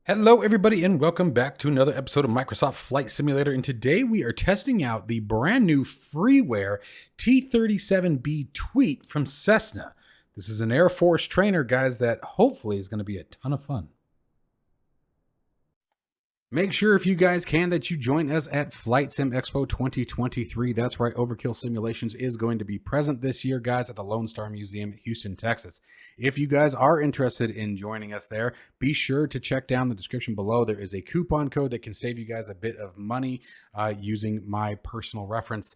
Hello everybody and welcome back to another episode of Microsoft Flight Simulator, and today we are testing out the brand new Freeware T-37B Tweet from Cessna. This is an Air Force trainer, guys, that hopefully is going to be a ton of fun. Make sure, if you guys can, that you join us at Flight Sim Expo 2023. That's right, Overkill Simulations is going to be present this year, guys, at the Lone Star Museum in Houston, Texas. If you guys are interested in joining us there, be sure to check down the description below. There is a coupon code that can save you guys a bit of money using my personal reference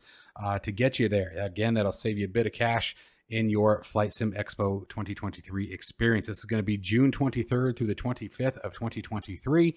to get you there. Again, that'll save you a bit of cash in your Flight Sim Expo 2023 experience. This is going to be June 23rd through the 25th of 2023.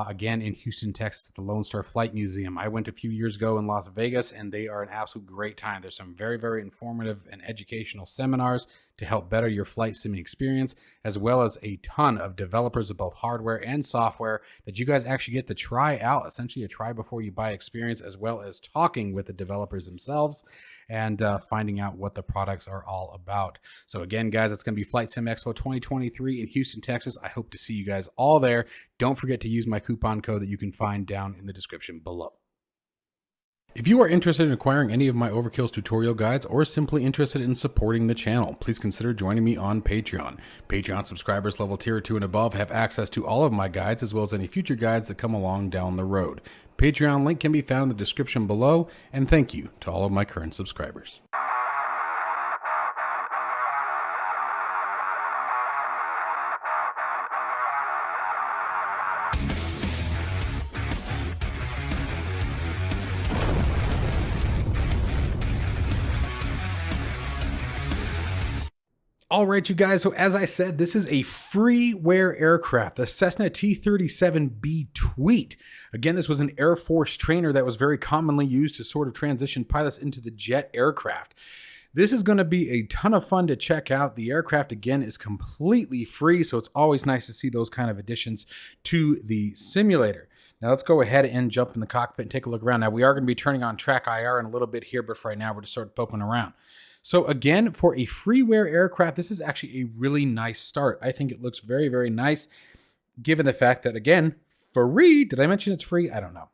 Again, in Houston, Texas, at the Lone Star Flight Museum. I went a few years ago in Las Vegas, and they are an absolute great time. There's some very, very informative and educational seminars to help better your flight simming experience, as well as a ton of developers of both hardware and software that you guys actually get to try out, essentially a try before you buy experience, as well as talking with the developers themselves and finding out what the products are all about. So again, guys, it's going to be Flight Sim Expo 2023 in Houston, Texas. I hope to see you guys all there. Don't forget to use my coupon code that you can find down in the description below. If you are interested in acquiring any of my Overkill's tutorial guides or simply interested in supporting the channel, please consider joining me on Patreon. Patreon subscribers level tier 2 and above have access to all of my guides, as well as any future guides that come along down the road. Patreon link can be found in the description below, and thank you to all of my current subscribers. All right, you guys, so as I said, this is a Freeware aircraft, the Cessna T-37B Tweet. Again, this was an Air Force trainer that was very commonly used to sort of transition pilots into the jet aircraft. This is going to be a ton of fun to check out. The aircraft, again, is completely free, so it's always nice to see those kind of additions to the simulator. Now let's go ahead and jump in the cockpit and take a look around. Now we are going to be turning on track IR in a little bit here, but for right now we're just sort of poking around. So again, for a Freeware aircraft, this is actually a really nice start. I think it looks very, very nice, given the fact that, again, free. Did I mention it's free? I don't know.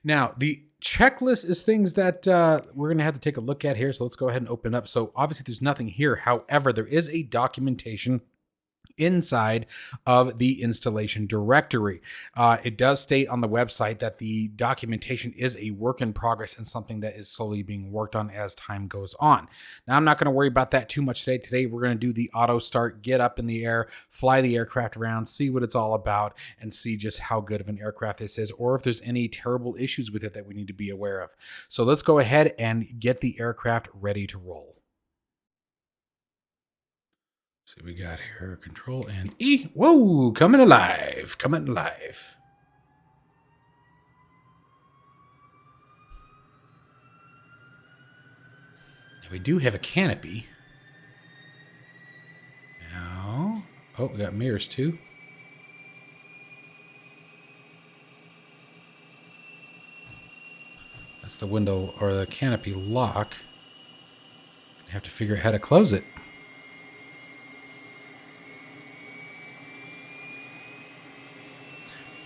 Now, the checklist is things that we're going to have to take a look at here. So let's go ahead and open up. So obviously there's nothing here. However, there is a documentation inside of the installation directory. It does state on the website that the documentation is a work in progress and something that is slowly being worked on as time goes on. Now, I'm not going to worry about that too much today. Today, we're going to do the auto start, get up in the air, fly the aircraft around, see what it's all about, and see just how good of an aircraft this is, or if there's any terrible issues with it that we need to be aware of. So let's go ahead and get the aircraft ready to roll. So we got air control and E. Whoa, coming alive, coming alive. Now we do have a canopy. Now, oh, we got mirrors too. That's the window or the canopy lock. I have to figure out how to close it.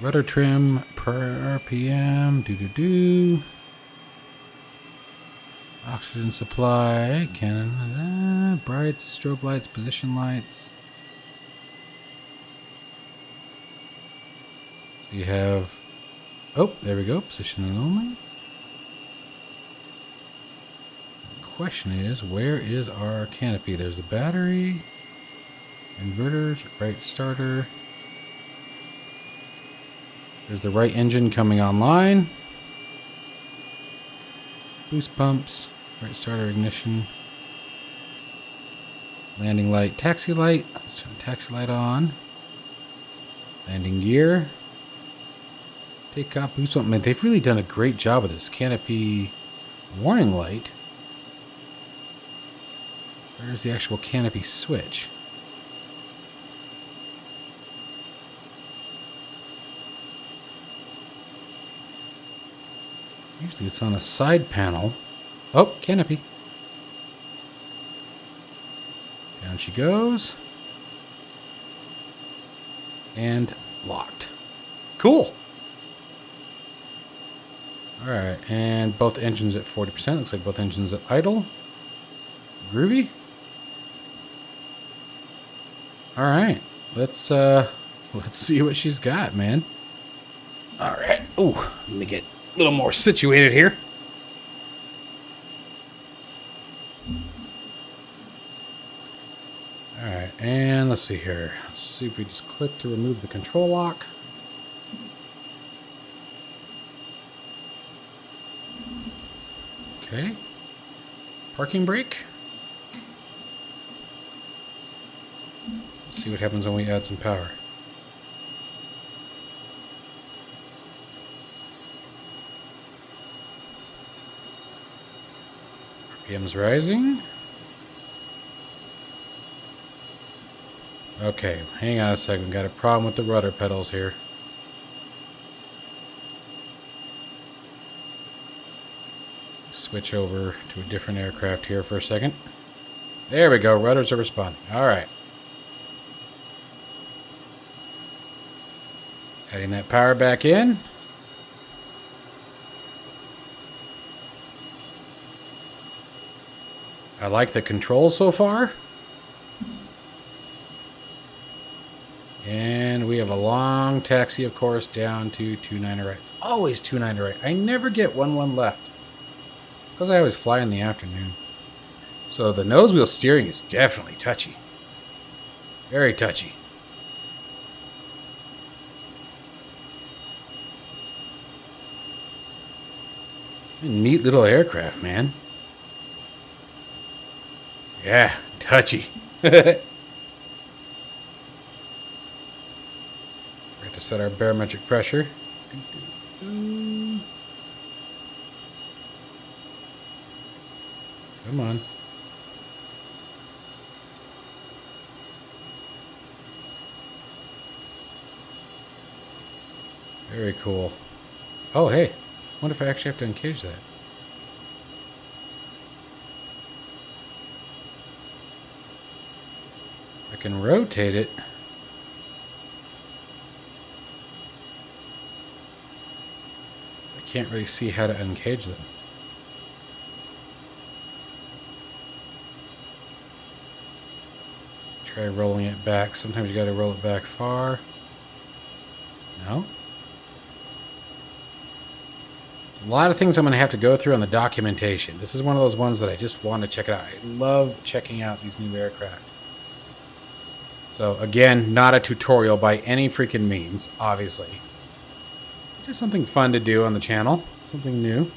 Rudder trim per RPM, do. Oxygen supply, cannon, brights, strobe lights, position lights. So you have, oh, there we go, positioning only. The question is, where is our canopy? There's the battery, inverters, right starter. There's the right engine coming online. Boost pumps, right starter ignition. Landing light, taxi light. Let's turn the taxi light on. Landing gear. Takeoff, boost pump. Man, they've really done a great job with this canopy warning light. Where's the actual canopy switch? Usually it's on a side panel. Oh, canopy. Down she goes. And locked. Cool. All right, and both engines at 40%. Looks like both engines at idle. Groovy. All right, let's see what she's got, man. All right. Oh, let me get a little more situated here. All right, and let's see here. Let's see if we just click to remove the control lock. Okay. Parking brake. Let's see what happens when we add some power. RPM's rising. Okay, hang on a second. Got a problem with the rudder pedals here. Switch over to a different aircraft here for a second. There we go. Rudders are responding. All right. Adding that power back in. I like the controls so far. And we have a long taxi, of course, down to 29 right. It's always 29 right. I never get 1-1 left. Because I always fly in the afternoon. So the nose wheel steering is definitely touchy. Very touchy. Neat little aircraft, man. Yeah, touchy. We have to set our barometric pressure. Come on. Very cool. Oh, hey. I wonder if I actually have to uncage that. I can rotate it. I can't really see how to uncage them. Try rolling it back. Sometimes you got to roll it back far. No? A lot of things I'm going to have to go through on the documentation. This is one of those ones that I just want to check it out. I love checking out these new aircraft. So again, not a tutorial by any freaking means, obviously. Just something fun to do on the channel. Something new.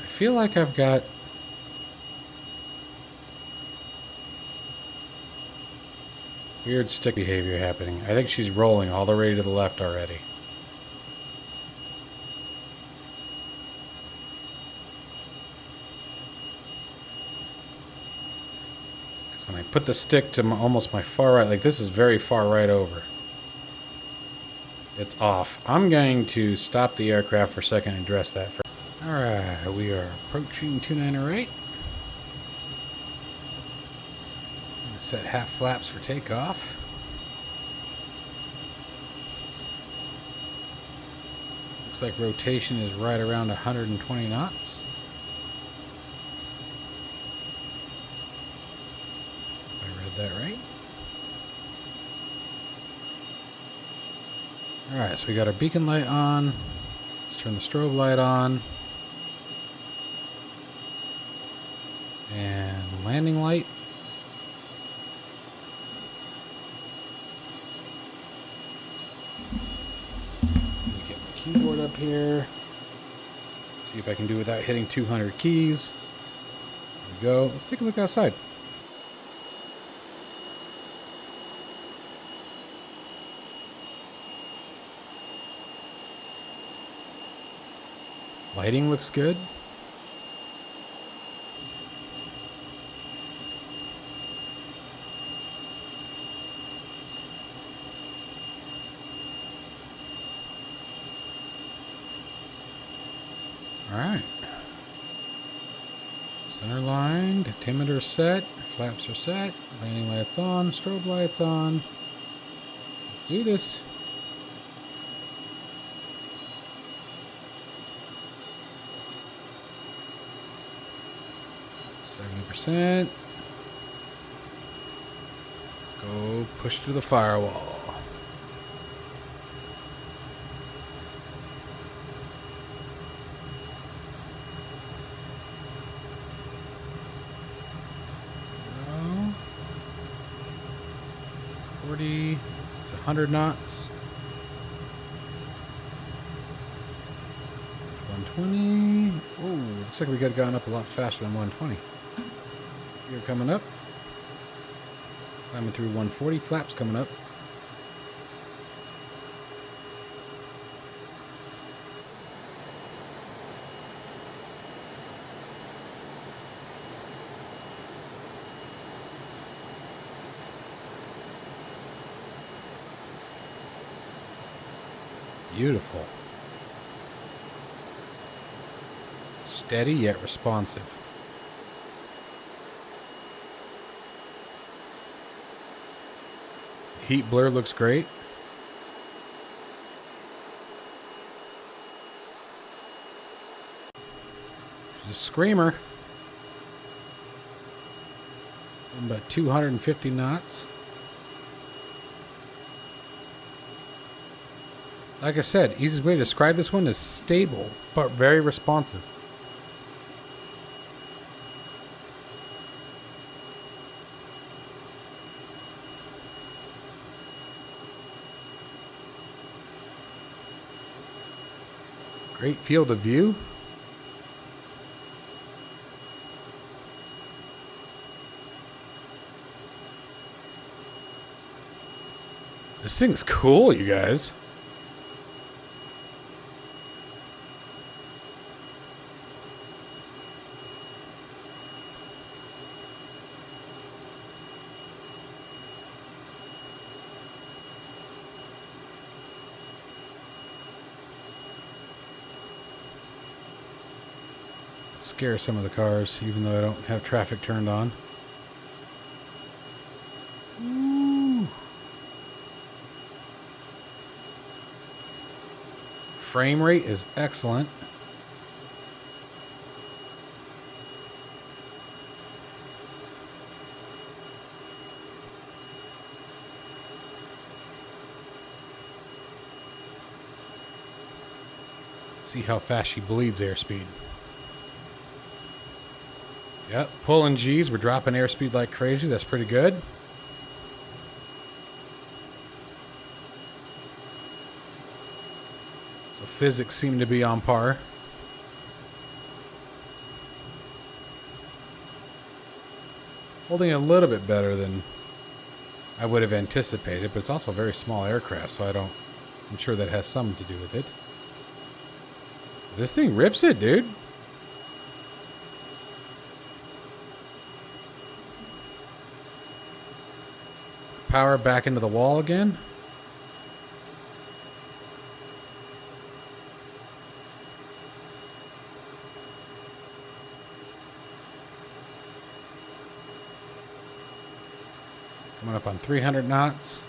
I feel like I've got weird stick behavior happening. I think she's rolling all the way to the left already. Because when I put the stick to almost my far right, like this is very far right over. It's off. I'm going to stop the aircraft for a second and address that first. Alright, we are approaching 298. Set half flaps for takeoff. Looks like rotation is right around 120 knots. If I read that right. Alright, so we got our beacon light on. Let's turn the strobe light on. And landing light. Keyboard up here. See if I can do it without hitting 200 keys. There we go. Let's take a look outside. Lighting looks good. All right. Center line, altimeter set, flaps are set, landing lights on, strobe lights on. Let's do this. %. Let's go push through the firewall. No. 40 to 100 knots. 120. Oh, looks like we got gone up a lot faster than 120. You're coming up. Climbing through 140. Flaps coming up. Beautiful. Steady yet responsive. Heat blur looks great. There's a screamer. About 250 knots. Like I said, easiest way to describe this one is stable, but very responsive. Great field of view. This thing's cool, you guys. Scare some of the cars, even though I don't have traffic turned on. Ooh. Frame rate is excellent. See how fast she bleeds airspeed. Yep, pulling G's. We're dropping airspeed like crazy. That's pretty good. So physics seem to be on par. Holding a little bit better than I would have anticipated, but it's also a very small aircraft, so I'm sure that has something to do with it. This thing rips it, dude. Power back into the wall again. Coming up on 300 knots.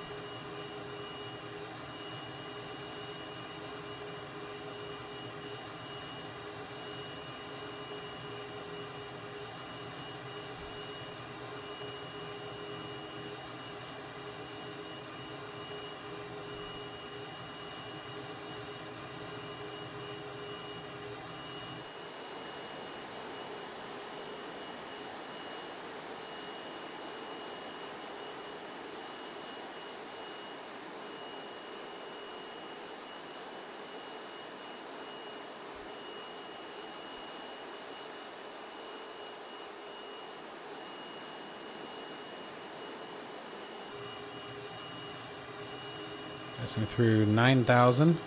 Passing through 9,000.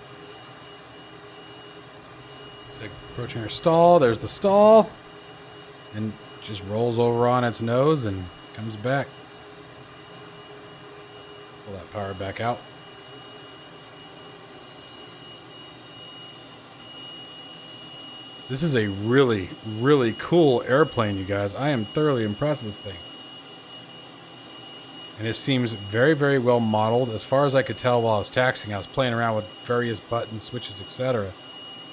It's like approaching our stall. There's the stall. And just rolls over on its nose and comes back. Pull that power back out. This is a really, really cool airplane, you guys. I am thoroughly impressed with this thing. And it seems very, very well modeled. As far as I could tell while I was taxiing, I was playing around with various buttons, switches, etc.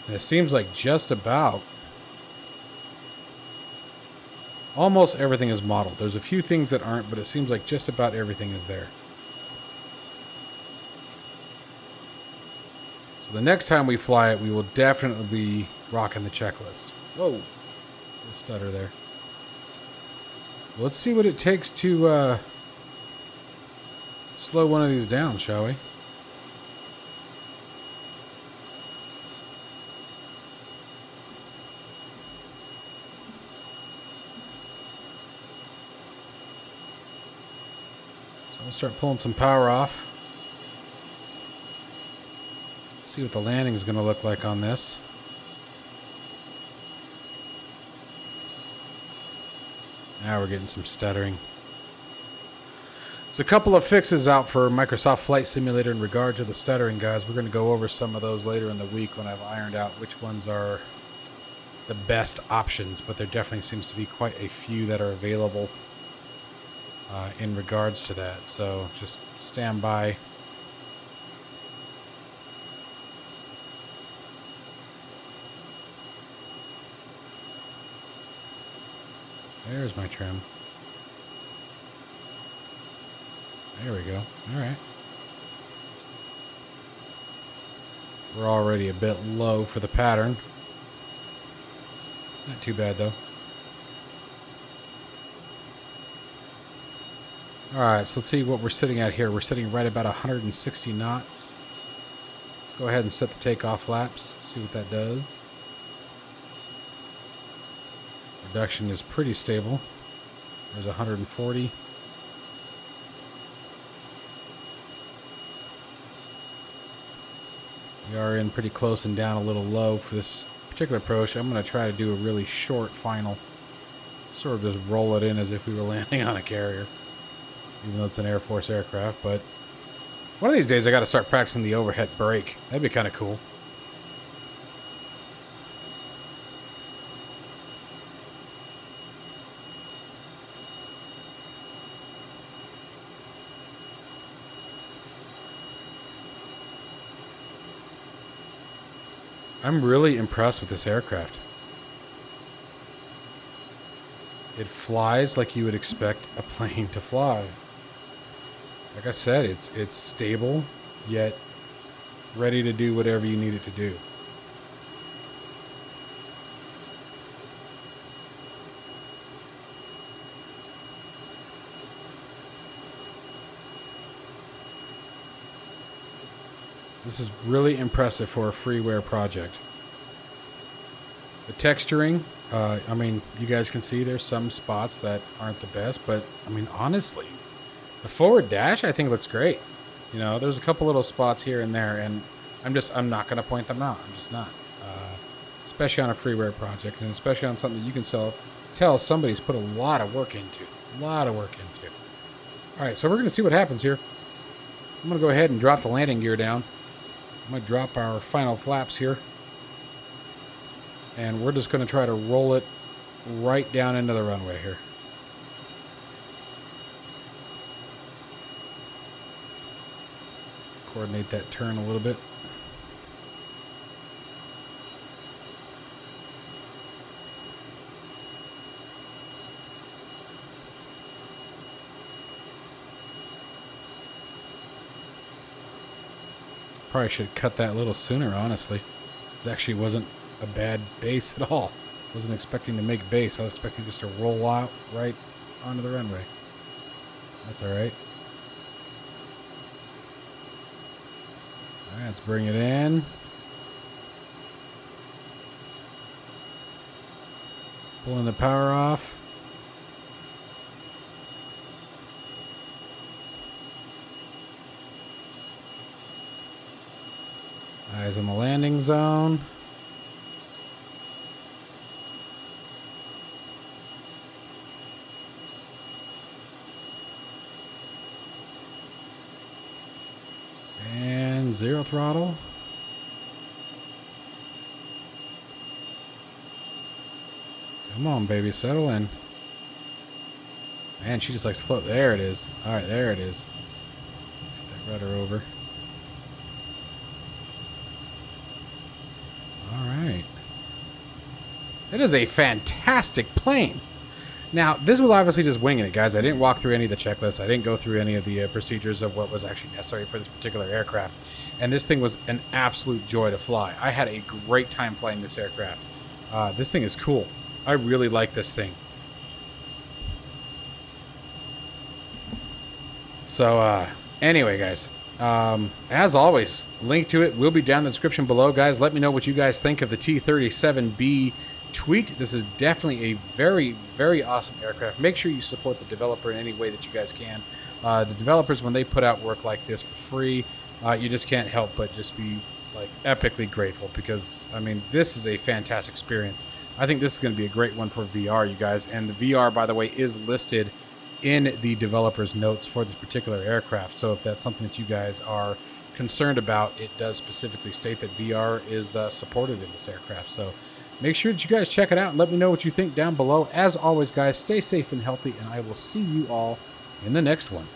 And it seems like just about almost everything is modeled. There's a few things that aren't, but it seems like just about everything is there. So the next time we fly it, we will definitely be rocking the checklist. Whoa, a little stutter there. Let's see what it takes to slow one of these down, shall we? So we'll start pulling some power off. See what the landing is going to look like on this. Now we're getting some stuttering. There's a couple of fixes out for Microsoft Flight Simulator in regard to the stuttering, guys. We're going to go over some of those later in the week when I've ironed out which ones are the best options, but there definitely seems to be quite a few that are available in regards to that. So just stand by. There's my trim. There we go. All right. We're already a bit low for the pattern. Not too bad, though. All right, so let's see what we're sitting at here. We're sitting right about 160 knots. Let's go ahead and set the takeoff flaps, see what that does. Reduction is pretty stable. There's 140. We are in pretty close and down a little low for this particular approach. I'm going to try to do a really short final. Sort of just roll it in as if we were landing on a carrier. Even though it's an Air Force aircraft. But one of these days I got to start practicing the overhead brake. That'd be kind of cool. I'm really impressed with this aircraft. It flies like you would expect a plane to fly. Like I said, it's stable, yet ready to do whatever you need it to do. This is really impressive for a freeware project. The texturing, I mean, you guys can see there's some spots that aren't the best, but I mean, honestly, the forward dash I think looks great. You know, there's a couple little spots here and there, and I'm not going to point them out. I'm just not. Especially on a freeware project, and especially on something you can tell somebody's put a lot of work into. All right, so we're going to see what happens here. I'm going to go ahead and drop the landing gear down. I'm going to drop our final flaps here. And we're just going to try to roll it right down into the runway here. Let's coordinate that turn a little bit. Probably should cut that a little sooner, honestly. This actually wasn't a bad base at all. Wasn't expecting to make base. I was expecting just to roll out right onto the runway. That's all right. All right, let's bring it in. Pulling the power off. Eyes on the landing zone. And zero throttle. Come on, baby, settle in. Man, she just likes to float. There it is. All right, there it is. Get that rudder over. All right. It is a fantastic plane. Now, this was obviously just winging it, guys. I didn't walk through any of the checklists. I didn't go through any of the procedures of what was actually necessary for this particular aircraft. And this thing was an absolute joy to fly. I had a great time flying this aircraft. This thing is cool. I really like this thing. So, anyway, guys, as always, link to it will be down in the description below, guys. Let me know what you guys think of the T-37B Tweet. This is definitely a very, very awesome aircraft. Make sure you support the developer in any way that you guys can. The developers, when they put out work like this for free, you just can't help but just be like epically grateful, because I mean, this is a fantastic experience. I think this is going to be a great one for VR, you guys. And the VR, by the way, is listed in the developer's notes for this particular aircraft. So if that's something that you guys are concerned about, it does specifically state that VR is supported in this aircraft. So make sure that you guys check it out and let me know what you think down below. As always, guys, stay safe and healthy, and I will see you all in the next one.